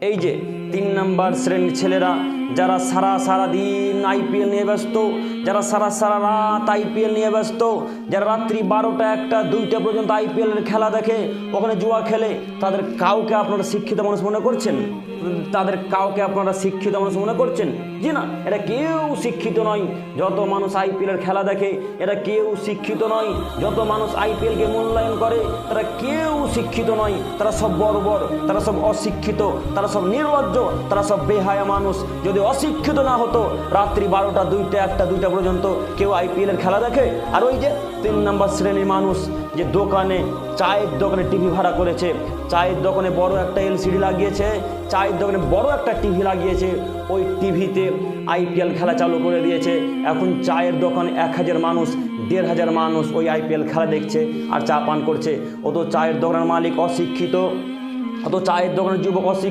এই যে 3 নাম্বার শ্রেণীর ছেলেরা যারা সারা দিন আইপিএল নিয়ে ব্যস্ত, যারা সারা রাত আইপিএল নিয়ে ব্যস্ত, যারা রাত্রি 12টা 1টা 2টা পর্যন্ত আইপিএলের খেলা দেখে, ওখানে জুয়া খেলে, তাদের কাউকে আপনারা শিক্ষিত মানুষ মনে করছেন? তাদের কাউকে আপনারা শিক্ষিত মানুষ মনে করছেন? জি না, এরা কেউ শিক্ষিত নয়। যত মানুষ আইপিএলের খেলা দেখে এরা কেউ শিক্ষিত নয়। যত মানুষ আইপিএলকে মূল্যায়ন করে তারা কেউ শিক্ষিত নয়। তারা সব বর্বর, তারা সব অশিক্ষিত, তারা সব নির্লজ্জ, তারা সব বেহায়া মানুষ। যদি অশিক্ষিত না হতো রাত্রি 12টা 2টা 1টা 2টা পর্যন্ত কেউ আইপিএলের খেলা দেখে? আর ওই যে 3 নাম্বার শ্রেণীর মানুষ যে দোকানে, চায়ের দোকানে টিভি ভাড়া করেছে, চায়ের দোকানে বড় একটা এলসিডি লাগিয়েছে, চায়ের দোকানে বড় একটা টিভি লাগিয়েছে, ওই টিভিতে আইপিএল খেলা চালু করে দিয়েছে। এখন চায়ের দোকানে 1000 মানুষ, 1500 মানুষ ওই আইপিএল খেলা দেখছে আর চা পান করছে। ও তো চায়ের দোকানের মালিক অশিক্ষিত, ও তো চায়ের দোকানের যুবক অশিক্ষিত।